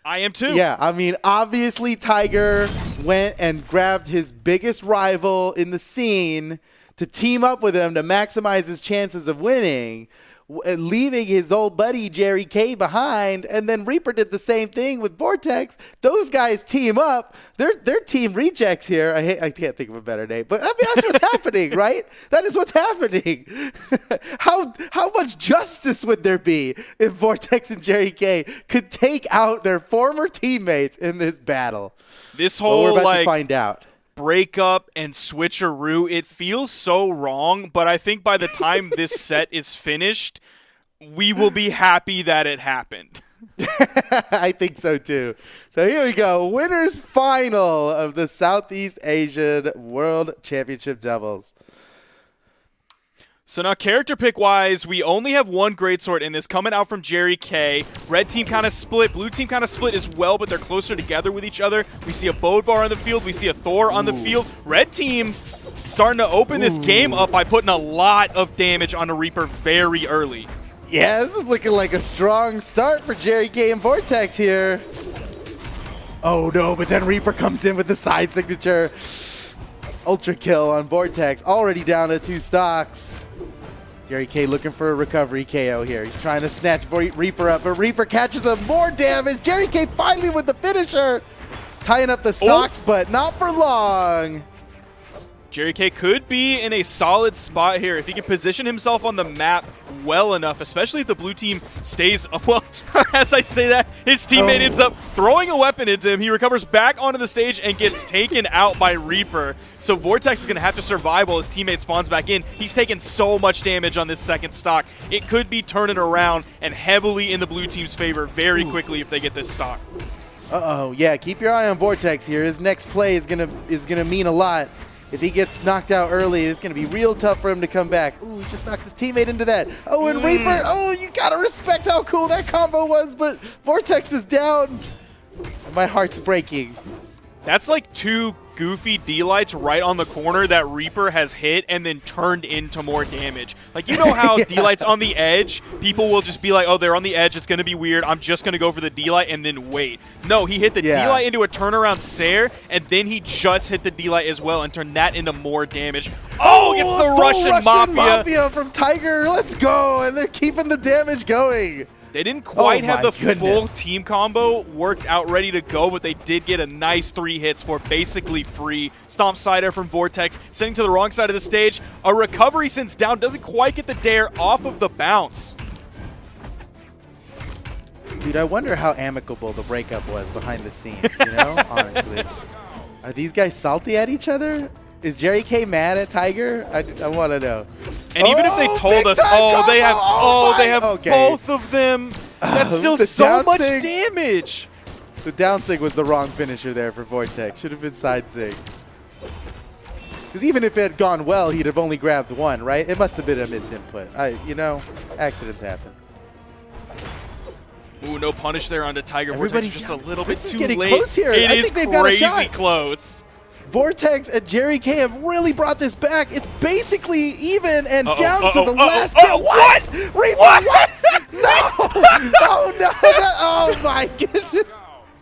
I am too. Yeah, I mean, obviously Tiger went and grabbed his biggest rival in the scene to team up with him to maximize his chances of winning, leaving his old buddy Jerry K behind. And then Reaper did the same thing with Vortex. Those guys team up. They're team rejects here. I can't think of a better name, but I mean, that's what's happening, right? That is what's happening. How much justice would there be if Vortex and Jerry K could take out their former teammates in this battle? This whole, we're about to find out. Breakup and switcheroo, it feels so wrong, but I think by the time this set is finished, we will be happy that it happened. I think so too. So here we go. Winners final of the Southeast Asian World Championship Doubles. So now character pick wise, we only have one greatsword in this coming out from Jerry K. Red team kind of split, blue team kind of split as well, but they're closer together with each other. We see a Bodvar on the field, we see a Thor on the field. Red team starting to open this game up by putting a lot of damage on a Reaper very early. Yeah, this is looking like a strong start for Jerry K and Vortex here. Oh no, but then Reaper comes in with the side signature. Ultra kill on Vortex, already down to 2 stocks. Jerry K looking for a recovery KO here. He's trying to snatch Reaper up, but Reaper catches him. More damage. Jerry K finally with the finisher. Tying up the stocks, but not for long. Jerry K could be in a solid spot here if he can position himself on the map well enough, especially if the blue team stays, well, as I say that, his teammate ends up throwing a weapon into him. He recovers back onto the stage and gets taken out by Reaper. So Vortex is going to have to survive while his teammate spawns back in. He's taken so much damage on this second stock. It could be turning around and heavily in the blue team's favor very quickly if they get this stock. Uh-oh, yeah, keep your eye on Vortex here. His next play is gonna mean a lot. If he gets knocked out early, it's going to be real tough for him to come back. Ooh, he just knocked his teammate into that. Oh, and Reaper, oh, you got to respect how cool that combo was, but Vortex is down. My heart's breaking. That's like 2 goofy D-lights right on the corner that Reaper has hit and then turned into more damage. Like, you know how D-lights on the edge, people will just be like, oh, they're on the edge, it's going to be weird, I'm just going to go for the D-light and then wait. No, he hit the D-light into a turnaround Sair, and then he just hit the D-light as well and turned that into more damage. Oh, gets the Russian Mafia from Tiger, let's go, and they're keeping the damage going. They didn't quite have the full team combo worked out ready to go, but they did get a nice 3 hits for basically free. Stomp Cider from Vortex, sending to the wrong side of the stage. A recovery since down, doesn't quite get the dare off of the bounce. Dude, I wonder how amicable the breakup was behind the scenes, you know, honestly. Are these guys salty at each other? Is Jerry K mad at Tiger? I want to know. And even if they told us, they have both of them, that's still so much damage. The down sig was the wrong finisher there for Vortex. Should have been side sig. Because even if it had gone well, he'd have only grabbed 1, right? It must have been a misinput. You know, accidents happen. Ooh, no punish there onto Tiger. Vortex just a little bit too late. Close here. It is crazy close. Vortex and Jerry K have really brought this back. It's basically even and down to the last kill. What? Reaper, what? No! Oh, no. Oh, my goodness.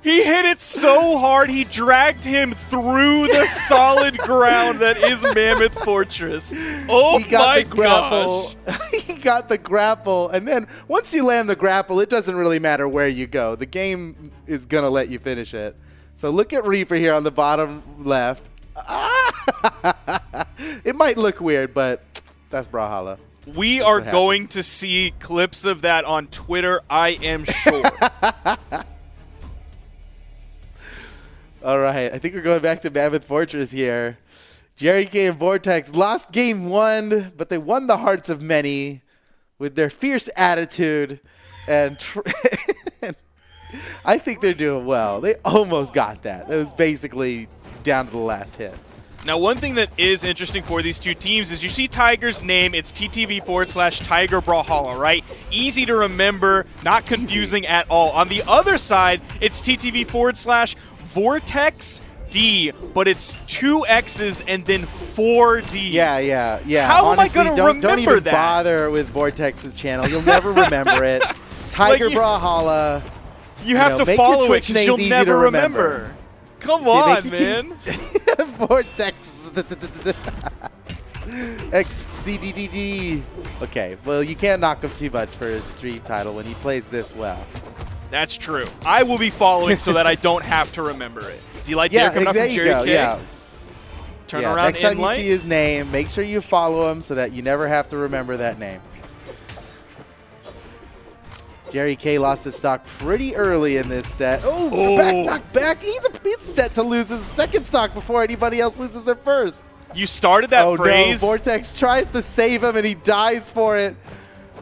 He hit it so hard, he dragged him through the solid ground that is Mammoth Fortress. Oh, my gosh. He got the grapple. And then once you land the grapple, it doesn't really matter where you go. The game is going to let you finish it. So look at Reaper here on the bottom left. It might look weird, but that's Brawlhalla. We are going to see clips of that on Twitter, I am sure. All right, I think we're going back to Mammoth Fortress here. Jerry K and Vortex lost game 1, but they won the hearts of many with their fierce attitude and I think they're doing well. They almost got that. It was basically down to the last hit. Now, one thing that is interesting for these two teams is you see Tiger's name. It's TTV/Tiger Brawlhalla, right? Easy to remember, not confusing at all. On the other side, it's TTV/Vortex D, but it's 2 X's and then 4 Ds. Yeah. How honestly, am I going to remember don't even that? Bother with Vortex's channel. You'll never remember it. Tiger Brawlhalla. You have to make follow your it Twitch because names you'll easy never to remember. Come See, on, make your man. Vortex. XDDDD. Okay, well, you can't knock him too much for his stream title when he plays this well. That's true. I will be following so that I don't have to remember it. D-Light Yeah, coming up there from you Jerry go. K. Yeah. Turn Yeah, around next time in you light. see his name, make sure you follow him so that you never have to remember that name. Jerry K lost his stock pretty early in this set. Oh, back knock back. He's set to lose his second stock before anybody else loses their first. You started that phrase. No, Vortex tries to save him and he dies for it.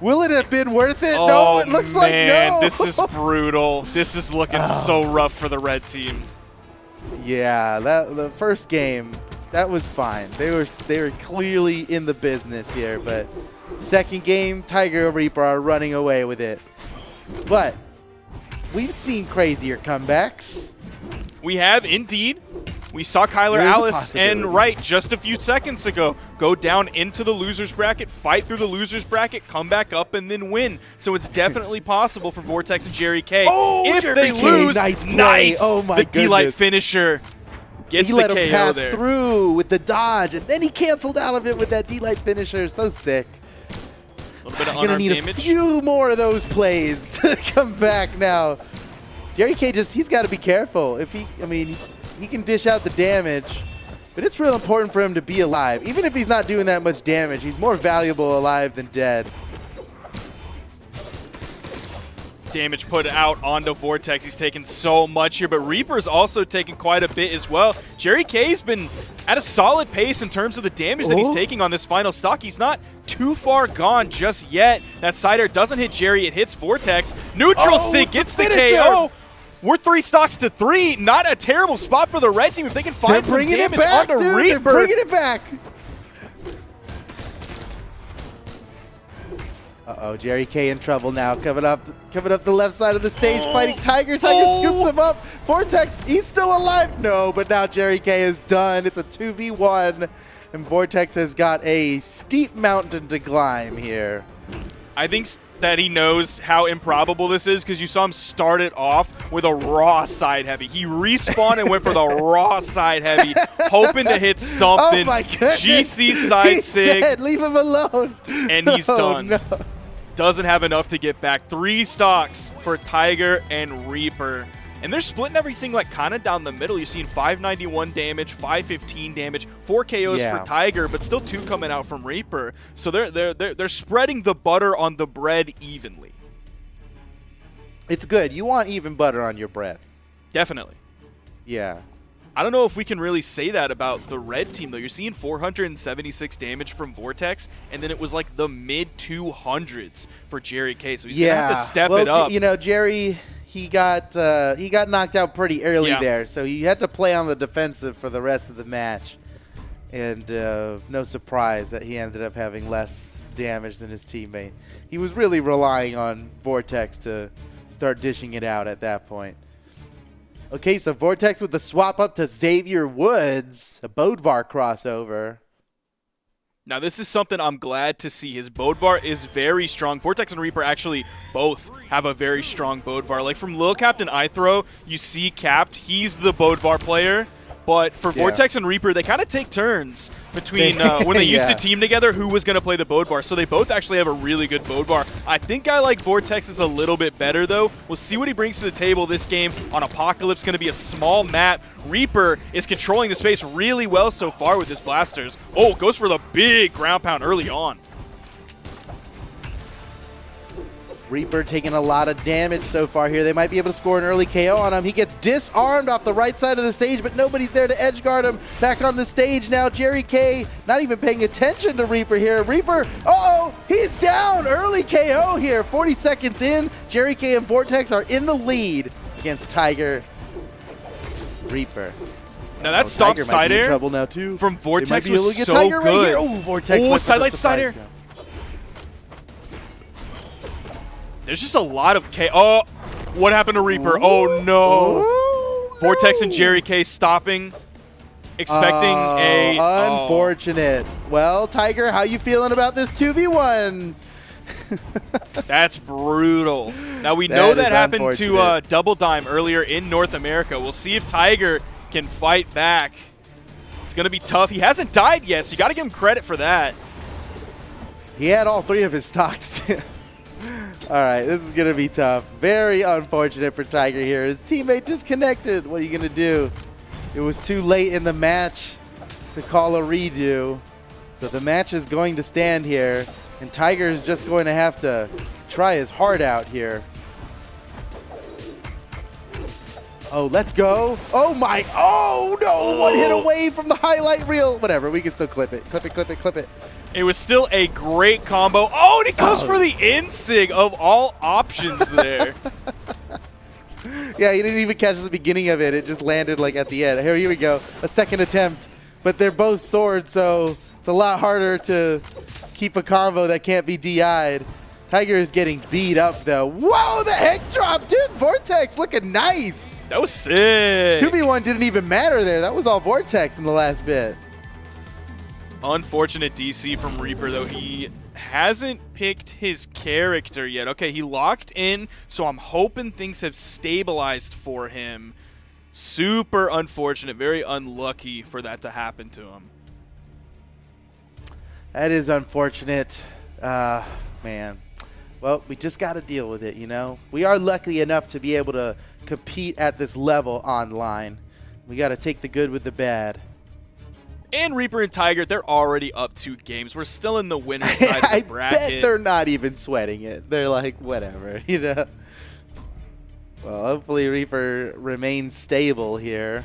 Will it have been worth it? Oh, no, it looks like no. This is brutal. This is looking so rough for the red team. Yeah, the first game, that was fine. They were clearly in the business here, but second game, Tiger and Reaper are running away with it. But we've seen crazier comebacks. We have indeed. We saw Kyler There is a Alice and possibility. Wright just a few seconds ago go down into the loser's bracket, fight through the loser's bracket, come back up, and then win. So it's definitely possible for Vortex and Jerry K. Oh, if Jerry they K, lose, nice play. Oh my the D-Light goodness. finisher gets He the let KO him pass there. through with the dodge, and then he canceled out of it with that D-Light finisher. So sick. A little bit of Gonna unarmed need damage. a few more of those plays to come back now. Jerry K he's got to be careful. If he can dish out the damage, but it's real important for him to be alive. Even if he's not doing that much damage, he's more valuable alive than dead. Damage put out onto Vortex. He's taken so much here, but Reaper's also taken quite a bit as well. Jerry K's been at a solid pace in terms of the damage that he's taking on this final stock. He's not too far gone just yet. That side air doesn't hit Jerry, it hits Vortex. Neutral Sig gets the KO. We're 3 stocks to 3. Not a terrible spot for the red team if they can find some damage onto Reaper. They're bringing it back. Uh-oh, Jerry K in trouble now. Coming up the left side of the stage, fighting Tiger. Tiger scoops him up. Vortex, he's still alive. No, but now Jerry K is done. It's a 2v1, and Vortex has got a steep mountain to climb here. I think that he knows how improbable this is because you saw him start it off with a raw side heavy. He respawned and went for the raw side heavy, hoping to hit something. Oh my goodness. GC side he's sig. Dead. Leave him alone. And he's done. No. Doesn't have enough to get back. 3 stocks for Tiger and Reaper. And they're splitting everything like kind of down the middle. You're seeing 591 damage, 515 damage, 4 KOs for Tiger, but still 2 coming out from Reaper. So they're spreading the butter on the bread evenly. It's good. You want even butter on your bread. Definitely. Yeah. I don't know if we can really say that about the red team, though. You're seeing 476 damage from Vortex, and then it was like the mid-200s for Jerry K. So he's going to have to step it up. You know, Jerry, he got knocked out pretty early there, so he had to play on the defensive for the rest of the match. And no surprise that he ended up having less damage than his teammate. He was really relying on Vortex to start dishing it out at that point. Okay, so Vortex with the swap up to Xavier Woods, a Bodvar crossover. Now, this is something I'm glad to see. His Bodvar is very strong. Vortex and Reaper actually both have a very strong Bodvar. Like from Lil Captain iThrow, you see Capped, he's the Bodvar player. But for Vortex and Reaper, they kind of take turns between when they used to team together who was going to play the Bodvar. So they both actually have a really good Bodvar. I think I like Vortex's a little bit better, though. We'll see what he brings to the table this game on Apocalypse. Going to be a small map. Reaper is controlling the space really well so far with his blasters. Oh, goes for the big ground pound early on. Reaper taking a lot of damage so far here. They might be able to score an early KO on him. He gets disarmed off the right side of the stage, but nobody's there to edge guard him. Back on the stage now, Jerry K not even paying attention to Reaper here. Reaper, he's down. Early KO here. 40 seconds in, Jerry K and Vortex are in the lead against Tiger. Reaper. Now that stop side air trouble now too. From Vortex was was so Tiger good. Right here. Oh, Vortex went for the sidelight side air. surprise jump. There's just a lot of K. Oh, what happened to Reaper? Oh, no. Vortex and Jerry K stopping, expecting Unfortunate. Well, Tiger, how you feeling about this 2v1? That's brutal. Now we know that happened to unfortunate. Double Dime earlier in North America. We'll see if Tiger can fight back. It's going to be tough. He hasn't died yet, so you got to give him credit for that. He had all 3 of his stocks. All right, this is going to be tough. Very unfortunate for Tiger here. His teammate disconnected. What are you going to do? It was too late in the match to call a redo. So the match is going to stand here, and Tiger is just going to have to try his heart out here. Oh, let's go. Oh, my. Oh, no. 1 hit away from the highlight reel. Whatever. We can still clip it. Clip it, clip it, clip it. It was still a great combo. Oh, and it goes for the insig of all options there. Yeah, he didn't even catch the beginning of it. It just landed like at the end. Here we go. A second attempt. But they're both swords, so it's a lot harder to keep a combo that can't be DI'd. Tiger is getting beat up, though. Whoa, the heck drop. Dude, Vortex looking nice. That was sick. 2v1 didn't even matter there. That was all Vortex in the last bit. Unfortunate DC from Reaper, though. He hasn't picked his character yet. Okay, he locked in, so I'm hoping things have stabilized for him. Super unfortunate, very unlucky for that to happen to him. That is unfortunate. Man. Well, we just got to deal with it, you know? We are lucky enough to be able to compete at this level online. We got to take the good with the bad. And Reaper and Tiger, they're already up 2 games. We're still in the winner's side of the bracket. I bet they're not even sweating it. They're like, whatever, you know? Well, hopefully Reaper remains stable here.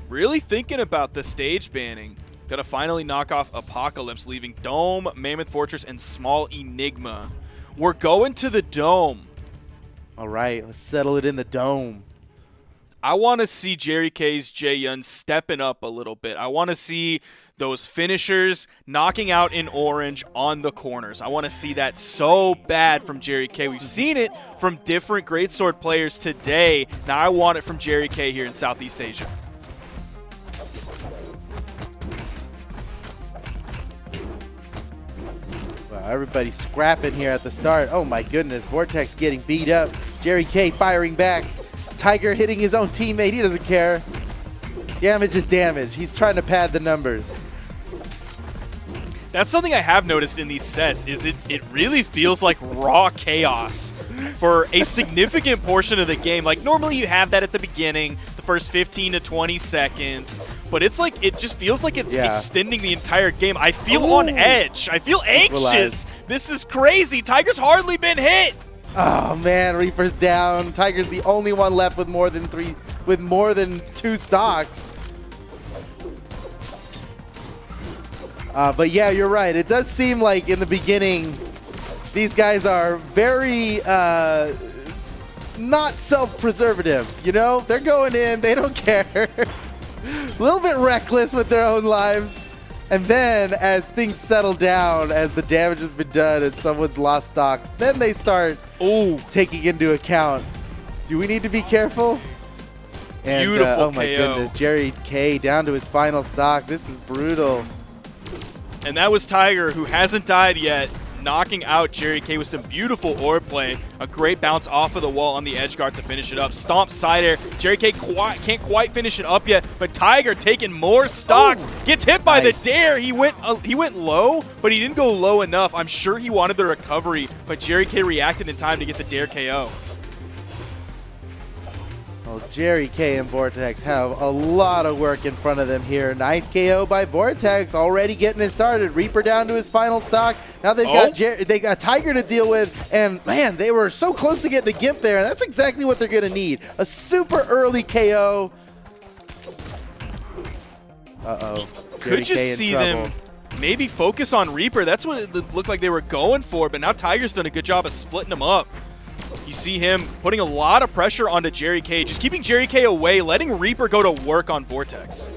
Really thinking about the stage banning. Gotta finally knock off Apocalypse, leaving Dome, Mammoth Fortress, and Small Enigma. We're going to the Dome. All right, let's settle it in the Dome. I want to see Jerry K's Jae-Yun stepping up a little bit. I want to see those finishers knocking out in orange on the corners. I want to see that so bad from Jerry K. We've seen it from different Greatsword players today. Now I want it from Jerry K here in Southeast Asia. Wow, everybody's scrapping here at the start. Oh my goodness, Vortex getting beat up. Jerry K firing back. Tiger hitting his own teammate. He doesn't care. Damage is damage. He's trying to pad the numbers. That's something I have noticed in these sets, is it really feels like raw chaos for a significant portion of the game. Like, normally you have that at the beginning, the first 15 to 20 seconds, but it's like, it just feels like it's extending the entire game. I feel on edge. I feel anxious. This is crazy. Tiger's hardly been hit. Oh man, Reaper's down. Tiger's the only one left with more than 2 stocks. But yeah, you're right. It does seem like in the beginning, these guys are very not self-preservative. You know, they're going in, they don't care. A little bit reckless with their own lives. And then as things settle down, as the damage has been done and someone's lost stocks, then they start taking into account, do we need to be careful? And, Beautiful oh my goodness, Jerry K down to his final stock. This is brutal. And that was Tiger, who hasn't died yet, knocking out Jerry K with some beautiful orb play. A great bounce off of the wall on the edge guard to finish it up. Stomp side air. Jerry K can't quite finish it up yet, but Tiger taking more stocks. Gets hit by the dare. He went low, but he didn't go low enough. I'm sure he wanted the recovery, but Jerry K reacted in time to get the dare KO. Well, Jerry K and Vortex have a lot of work in front of them here. Nice KO by Vortex, already getting it started. Reaper down to his final stock. Now they've got Tiger to deal with, and man, they were so close to getting a gift there, and that's exactly what they're gonna need. A super early KO. Uh-oh. Could just see them maybe focus on Reaper. That's what it looked like they were going for, but now Tiger's done a good job of splitting them up. You see him putting a lot of pressure onto Jerry K, just keeping Jerry K away, letting Reaper go to work on Vortex.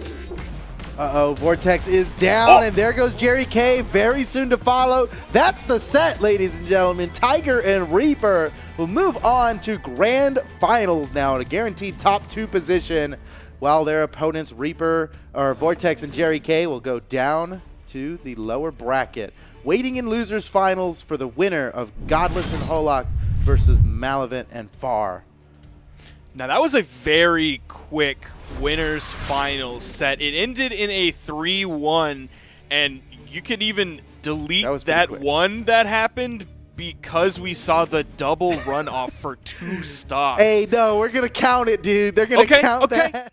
Uh-oh, Vortex is down, and there goes Jerry K, very soon to follow. That's the set, ladies and gentlemen. Tiger and Reaper will move on to grand finals now in a guaranteed top 2 position, while their opponents, Reaper, or Vortex and Jerry K, will go down to the lower bracket. Waiting in losers finals for the winner of Godless and Holox versus Malavant and Far. Now that was a very quick winners finals set. It ended in a 3-1, and you can even delete that one that happened because we saw the double runoff for 2 stops. Hey, no, we're going to count it, dude. They're going to count that.